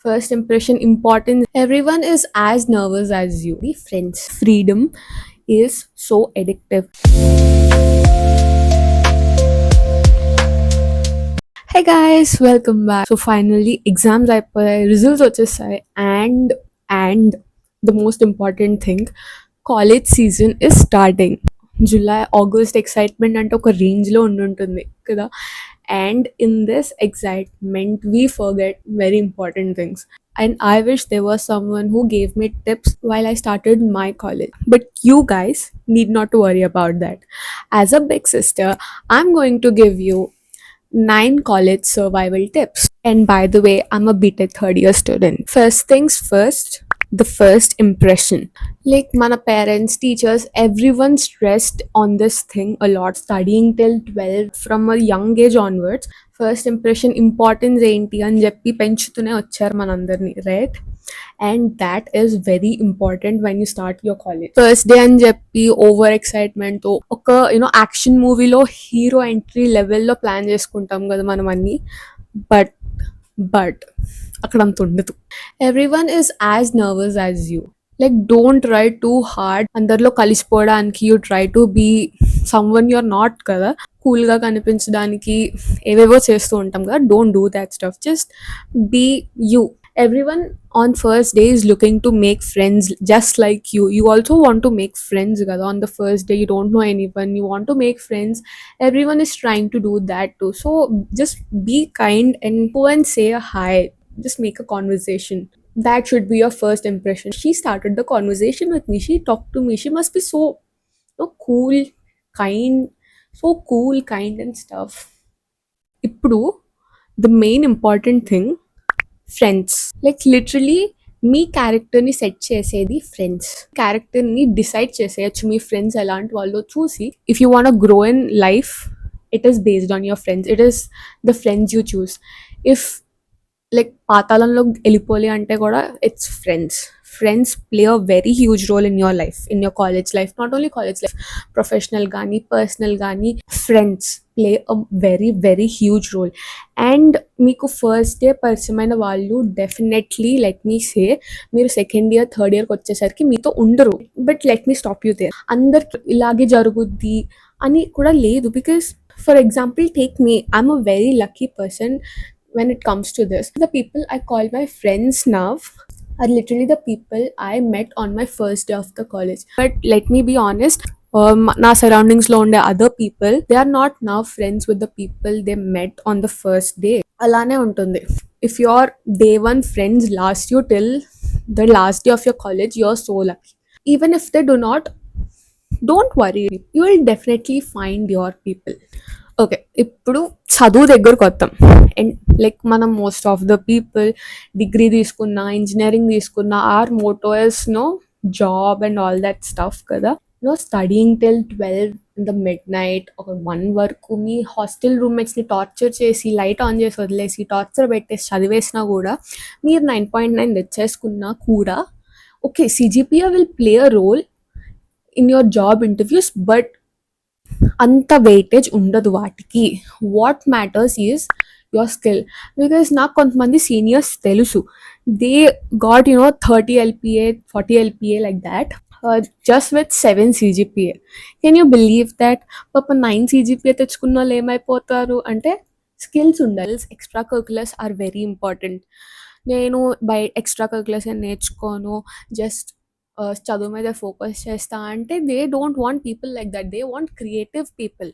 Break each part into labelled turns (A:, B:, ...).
A: First impression important. Everyone is as nervous as you. The friends. Freedom is so addictive. Hey guys, welcome back. So finally exams అయిపోయాయి, results వచ్చేసాయి and the most important thing, college season is starting. July, August excitement అంటే ఒక రేంజ్లో ఉండుంటుంది కదా. And in this excitement we forget very important things. And I wish there was someone who gave me tips while I started my college. But you guys need not to worry about that. As a big sister, I'm going to give you 9 college survival tips. And by the way, I'm a BTech third year student. First things first, the first impression. Like mana parents, teachers, everyone stressed on this thing a lot. Studying till 12 from a young age onwards. First impression importance ఏంటి అని చెప్పి పెంచుతూనే వచ్చారు మనందరినీ, right? And that is very important when you start your college. First day అని చెప్పి over excitement తో ఒక యాక్షన్ మూవీలో హీరో ఎంట్రీ లెవెల్లో ప్లాన్ చేసుకుంటాం కదా మనం అన్ని. బట్ బట్ అక్కడ అంత ఉండదు. Everyone is as nervous as you. Like don't try too hard అందరిలో కలిసిపోవడానికి. You try to be someone you're not కదా. కూల్గా కనిపించడానికి ఏవేవో చేస్తూ ఉంటాం కదా. Don't do that stuff. Just be you. Everyone on first day is looking to make friends just like you also want to make friends kada. On the first day you don't know anyone, you want to make friends. Everyone is trying to do that too, so just be kind and go and say a hi. Just make a conversation. That should be your first impression. She started the conversation with me, she talked to me, she must be so cool, kind, so cool, kind and stuff. Ippudu the main important thing, friends. Like literally మీ క్యారెక్టర్ని set చేసేది friends. క్యారెక్టర్ని decide చేసేయచ్చు మీ friends ఎలాంటి వాళ్ళు చూసి. If you want grow in life, it is based on your friends. It is the friends you choose. If like పాతాళంలో వెళ్ళిపోలే అంటే కూడా it's friends. Friends play a very huge role in your life, in your college life. Not only college life, professional కానీ personal కానీ friends play a very very huge role. And మీకు first day పరిచయమైన వాళ్ళు definitely let me సే మీరు second year third ఇయర్కి వచ్చేసరికి మీతో ఉండరు. But let me stop you there. అందరికి ఇలాగే జరుగుద్ది అని కూడా లేదు. Because for example take me, I'm a very lucky person when it comes to this. The people I call my friends now are literally the people I met on my first day of the college. But let me be honest, na surroundings lo unde other people, they are not now friends with the people they met on the first day. Alane untundi. If your day one friends last you till the last day of your college, you're so lucky. Even if they do not, don't worry, you will definitely find your people. Okay, ఇప్పుడు చదువు దగ్గరకు వస్తాం. And like మనం most of the people degree తీసుకున్నా, engineering తీసుకున్నా, our motto is job and all that stuff కదా. Studying till 12 in the midnight, ఒక 1 వరకు మీ హాస్టల్ రూమ్మేట్స్ని టార్చర్ చేసి, లైట్ ఆన్ చేసి వదిలేసి, టార్చర్ పెట్టేసి చదివేసినా కూడా, మీరు 9.9 తెచ్చేసుకున్నా కూడా okay, CGPA will play a role in your job interviews. But అంత వెయిటేజ్ ఉండదు వాటికి. What matters is your skill. Because నాకు కొంతమంది సీనియర్స్ తెలుసు, they got 30 LPA 40 LPA like that, just with 7 CGPA. Can you believe that? పాప 9 CGPA తెచ్చుకున్న వాళ్ళు ఏమైపోతారు అంటే స్కిల్స్ ఉండాలి. Extra curriculars are very important. నేను ఎక్స్ట్రా కరికులర్స్ నేర్చుకోను, జస్ట్ చదువు మీద ఫోకస్ చేస్తా అంటే they don't want people like that. They want creative people,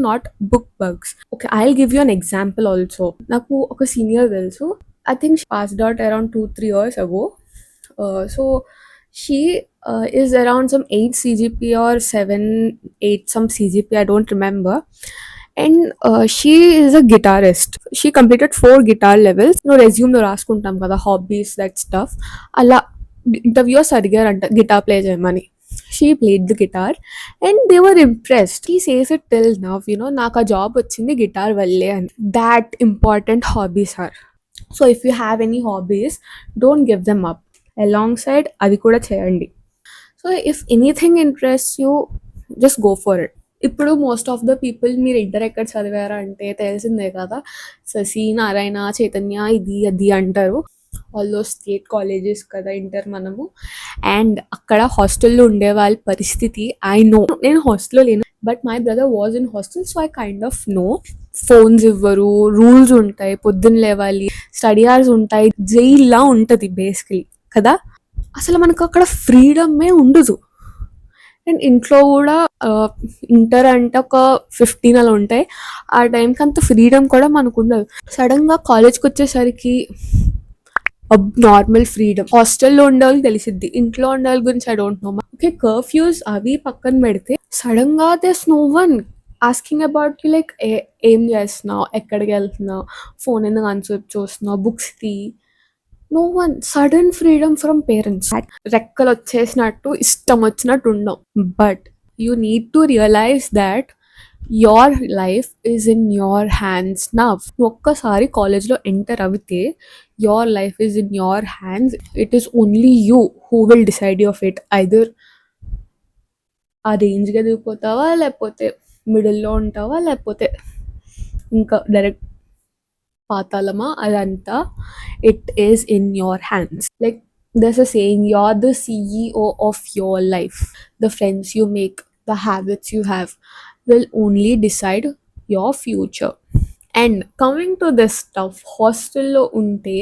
A: not book bugs. Okay, I will give you an example also. నాకు ఒక senior తెలుసు. I think she passed out around 2-3 years ago. So she is around some 8 CGPA or 7-8 some CGPA, I don't remember. And she is a guitarist. She completed 4 guitar levels. Resume lo raskuntam kada, hobbies, that stuff. Alla interviewers అడిగారంట guitar play చేయమని. She played the guitar and they were impressed. She says it till now, నాకు ఆ job వచ్చింది guitar వల్లే అని. That important hobbies are. So if you have any hobbies, don't give them up. Alongside అవి కూడా చేయండి. So if anything interest you, just go for it. ఇప్పుడు most of the people మీరు inter ఎక్కడ చదివారా అంటే తెలిసిందే కదా, శశి, నారాయణ, చైతన్య, ఇది అది అంటారు. ఆల్ దోస్ స్టేట్ కాలేజెస్ కదా ఇంటర్ మనము. అండ్ అక్కడ హాస్టల్లో ఉండే వాళ్ళ పరిస్థితి ఐ నో. నేను హాస్టల్లో లేను, but my brother was in hostel, so I kind of know. Phones ఇవ్వరు, రూల్స్ ఉంటాయి, పొద్దున్న లేవాలి, స్టడీ అవర్స్ ఉంటాయి, జైల్లా ఉంటుంది బేసికలీ కదా. అసలు మనకు అక్కడ ఫ్రీడమే ఉండదు. అండ్ ఇంట్లో కూడా ఇంటర్ అంటే ఒక 15 అలా ఉంటాయి, ఆ టైంకి అంత ఫ్రీడమ్ కూడా మనకు ఉండదు. సడన్గా కాలేజ్కి వచ్చేసరికి నార్మల్ ఫ్రీడమ్. హాస్టల్లో ఉండే వాళ్ళకి తెలిసిద్ది, ఇంట్లో ఉండే వాళ్ళ గురించి I don't know. Okay, curfews అవి పక్కన పెడితే సడన్ గా does no one asking about you, like ఏం చేస్తున్నావు, ఎక్కడికి వెళ్తున్నావు, ఫోన్ ఎందుకు ఆన్సర్ చూస్తున్నావు, బుక్స్ తీ. No one. Sudden freedom from parents. రెక్కలు వచ్చేసినట్టు ఇష్టం వచ్చినట్టు ఉండవు. But you need to realize that your life is in your hands now. ఒక్కసారి కాలేజ్లో ఎంటర్ అవితే your life is in your hands. It is only you who will decide of it. Either ఆ రేంజ్గా దిగిపోతావా, లేకపోతే మిడిల్లో ఉంటావా, లేకపోతే ఇంకా డైరెక్ట్ పాతాళమా, అదంతా it is in your hands. Like there's a saying, you're the CEO of your life. The friends you make, the habits you have will only decide your future. And coming to this stuff, హాస్టల్లో ఉంటే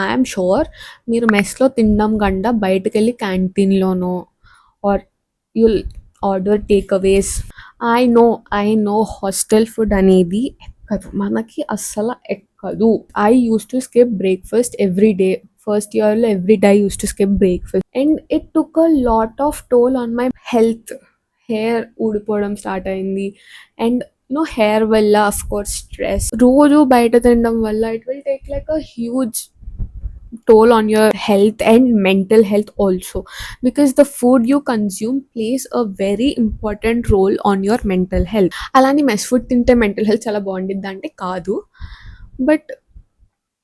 A: I'm sure మీరు మెస్లో తినడం కన్నా బయటకు వెళ్ళి క్యాంటీన్లోనో or you'll order takeaways. I know hostel food అనేది ఎక్కదు, మనకి అస్సలు ఎక్కదు. I use to skip breakfast every day. First ఇయర్లో every day I use to skip breakfast, and it took a lot of toll on my health. Hair ఊడిపోవడం start అయింది, and hair వల్ల of course stress, రోజు బయట తినడం వల్ల it will take like a huge toll on your health and mental health also, because the food you consume plays a very important role on your mental health. అలాని mess food తింటే mental health చాలా బాగుండిద్ది అంటే కాదు, but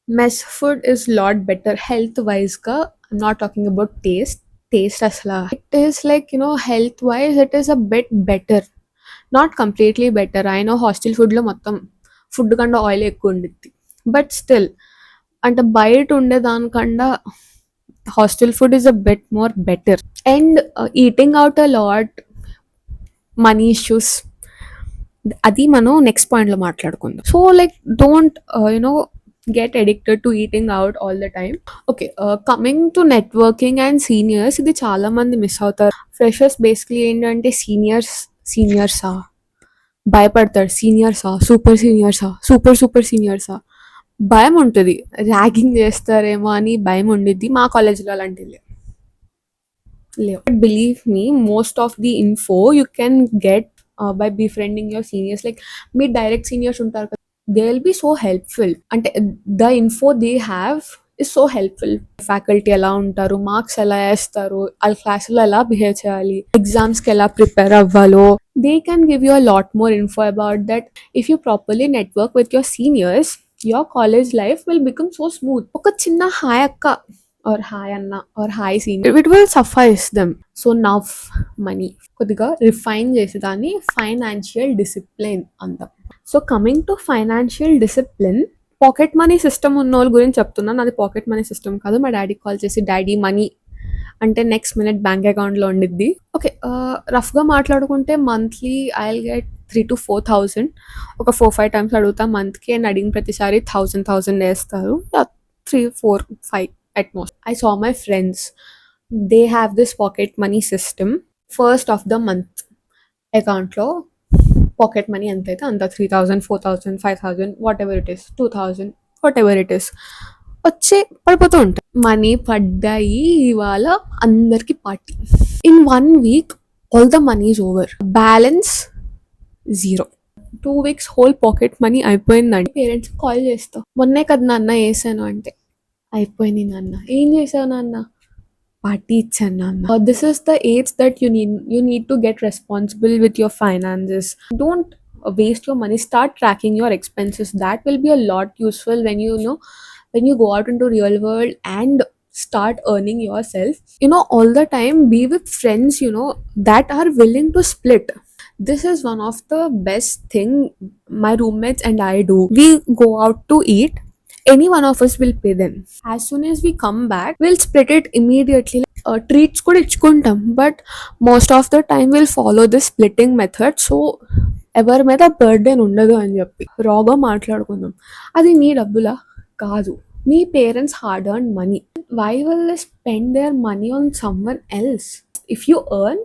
A: mess food is lot better health వైజ్గా. I'm not talking about taste అసలు it is like health wise it is a bit better, not completely better. I know hostel ఫుడ్లో మొత్తం food కన్నా oil ఎక్కువ ఉండిద్ది, బట్ స్టిల్ అంటే బయట ఉండేదానికన్నా hostel food is a bit more better. And eating out a lot, money issues, అది మనం నెక్స్ట్ పాయింట్లో మాట్లాడుకుందాం. So like don't get addicted to eating out all the time. Okay, coming to networking and seniors, ఇది చాలా మంది miss అవుతారు. Freshers basically ఏంటంటే సీనియర్సా భయపడతాడు, సీనియర్సా సూపర్ సూపర్ సీనియర్సా భయం ఉంటుంది, ర్యాగింగ్ చేస్తారేమో అని భయం ఉండిద్ది. మా కాలేజ్లో అలాంటివి లేవు. But believe me, most of the info you can get by befriending your seniors. Like మీ డైరెక్ట్ సీనియర్స్ ఉంటారు కదా, they will be so helpful. అంటే the info they have is so helpful. Faculty ఎలా ఉంటారు, మార్క్స్ ఎలా వేస్తారు, వాళ్ళ క్లాసులో ఎలా బిహేవ్ చేయాలి, ఎగ్జామ్స్కి ఎలా ప్రిపేర్ అవ్వాలో, they can give you a lot more info about that. If you properly network with your seniors, your college life will become so smooth. ఒక చిన్న హాయ్ అక్క or హాయ్ అన్న or hi senior, it will suffice them. So now money కొద్దిగా refine చేసేదాన్ని financial discipline అంటాం. So coming to financial discipline, pocket money system ఉన్న వాళ్ళ గురించి చెప్తున్నాను. అది పాకెట్ మనీ సిస్టమ్ కాదు. మా డాడీకి కాల్ చేసి డాడీ మనీ అంటే నెక్స్ట్ మినిట్ బ్యాంక్ అకౌంట్లో ఉండిద్ది. ఓకే, రఫ్గా మాట్లాడుకుంటే monthly I will get 3,000 to 4,000. ఒక 4-5 టైమ్స్ అడుగుతా మంత్కి, అండ్ అడిగిన ప్రతిసారి 1,000 వేస్తారు, 3-4-5 at most. I saw my friends, they have this pocket money system. First of the month అకౌంట్లో పాకెట్ మనీ ఎంత అయితే అంత, 3,000, 4,000, 5,000, what ever it is, 2,000, what ever it is వచ్చి పడిపోతూ ఉంటాయి. మనీ పడ్డాయి, ఇవాళ అందరికి party. In 1 week all the money is over, balance 0. 2 weeks whole pocket money అయిపోయిందండి. పేరెంట్స్ కాల్ చేస్తావు, మొన్నే కదా నాన్న వేసాను అంటే, అయిపోయింది నాన్న. ఏం చేసావు నాన్న? పార్టీ ఇచ్చాను నాన్న. This is the age that you need to get responsible with your finances. Don't waste your money. Start tracking your expenses. That will be a lot useful when when you go out into real world and start earning yourself. All the time be with friends that are willing to split. This is one of the best thing my roommates and I do. We go out to eat, any one of us will pay them. As soon as we come back, we'll split it immediately. Treats కూడా ఇచ్చుకుంటాం, but most of the time will follow this splitting method. So ఎవరి మీద burden ఉండదు అని చెప్పి రాగా మాట్లాడుకుందాం. అది నీ డబ్బులా? కాదు, మీ parents hard earn money. Why will they spend their money on someone else? If you earn,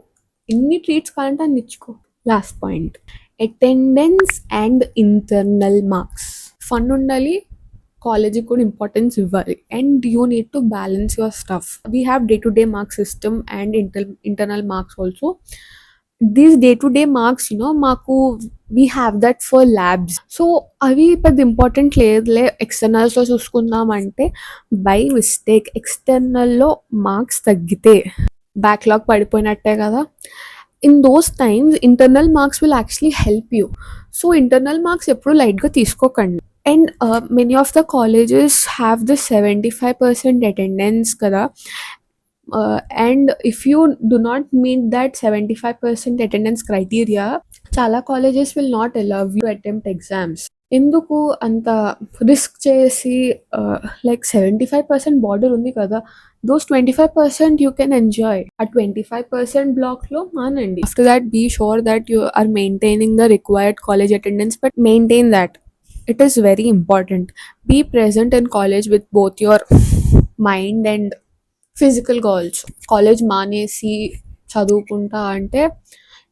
A: ఎన్ని ట్రీట్స్ కావాలంటే అన్ని ఇచ్చుకో. Last point, attendance and internal marks. Fun ఉండాలి, కాలేజీకి కూడా ఇంపార్టెన్స్ ఇవ్వాలి, and you need to balance your stuff. We have day to day marks system and internal marks also. These day to day marks మాకు we have that for labs. So అవి పెద్ద important లేదులే, ఎక్స్టర్నల్స్లో చూసుకుందాం అంటే by mistake ఎక్స్టర్నల్లో marks తగ్గితే backlog పడిపోయినట్టే కదా. In those times internal marks will actually help you. So internal marks ఎప్పుడు లైట్గా తీసుకోకండి. And many of the colleges have the 75% attendance కదా. And if you do not meet that 75% attendance criteria, చాలా colleges will not allow you attempt exams. ఎందుకు అంత risk చేసి, like 75% border ఉంది కదా, దోస్ 25% యూ కెన్ ఎంజాయ్. ఆ 25% బ్లాక్లో మానండి. After that be sure that you are maintaining the required college attendance, but maintain that. It is very important. Be present in college with both your mind and physical goals. College మానేసి చదువుకుంటా అంటే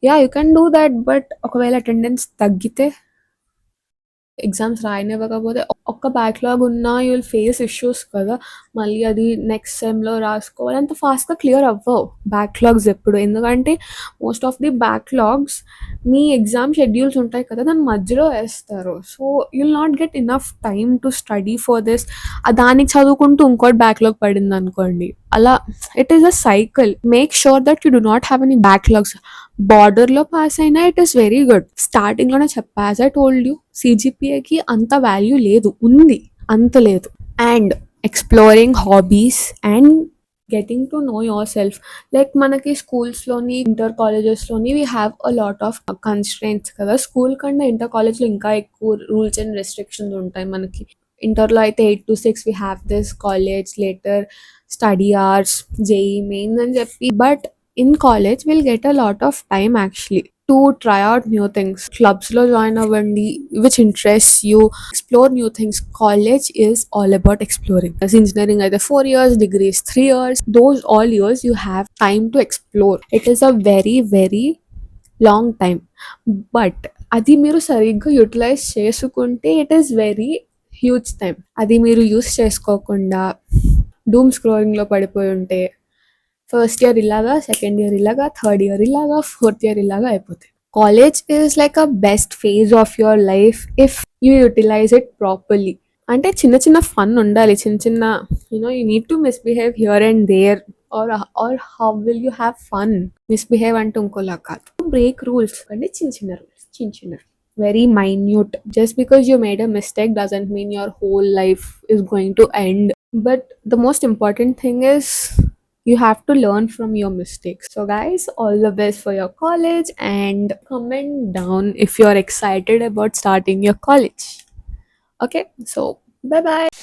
A: yeah you can do that, but ఒకవేళ attendance తగ్గితే, exams రాయనివ్వకపోతే, ఒక్క backlog ఉన్నా you will face issues కదా. మళ్ళీ అది నెక్స్ట్ సెమ్లో రాసుకోవాలి, అంత ఫాస్ట్గా క్లియర్ అవ్వవు బ్యాక్లాగ్స్ ఎప్పుడు. ఎందుకంటే most of the backlogs me exam schedules ఉంటాయి కదా, దాని మధ్యలో వేస్తారు. So you will not get enough time to study for this. దానికి చదువుకుంటూ ఇంకోటి బ్యాక్లాగ్ పడింది అనుకోండి, అలా it is a cycle. Make sure that you do not have any backlogs. బార్డర్లో పాస్ అయినా ఇట్ ఈస్ వెరీ గుడ్. స్టార్టింగ్లోనే చెప్పా, యాజ్ ఐ టోల్డ్ యూ, సిజిపిఏకి అంత వాల్యూ లేదు, ఉంది అంత లేదు. And exploring hobbies and getting to know yourself. Like మనకి స్కూల్స్లోని ఇంటర్ కాలేజెస్లోని we have a lot of constraints కదా. స్కూల్ కన్నా ఇంటర్ కాలేజ్లో ఇంకా ఎక్కువ రూల్స్ అండ్ రెస్ట్రిక్షన్స్ ఉంటాయి మనకి. ఇంటర్లో అయితే 8 to 6 we have this college later study hours, JEE mains అని చెప్పి. But in college we'll get a lot of time actually to try out new things. Clubs lo join avandi which interests you, explore new things. College is all about exploring. As engineering either 4 years, degrees 3 years, those all years you have time to explore. It is a very very long time, but అది మీరు సరిగ్గా utilise చేసుకుంటే it is very huge time. అది మీరు use చేసుకోకుండా doom స్క్రోలింగ్లో పడిపోయి ఉంటే ఫస్ట్ ఇయర్ ఇలాగా, సెకండ్ ఇయర్ ఇలాగా, థర్డ్ ఇయర్ ఇలాగా, ఫోర్త్ ఇయర్ ఇలాగా అయిపోతాయి. College is like a best phase of your life if you utilise it properly. అంటే చిన్న చిన్న ఫన్ ఉండాలి, చిన్న చిన్న you need to misbehave here and there, or how will you have fun? Misbehave అంటే ఇంకోలా కాదు, బ్రేక్ రూల్స్ అంటే చిన్న చిన్న రూల్స్, చిన్న చిన్న, very minute. Just because you made a mistake doesn't mean your whole life is going to end. But the most important thing is you have to learn from your mistakes. So guys, all the best for your college, and comment down if you're excited about starting your college. Okay, so bye bye.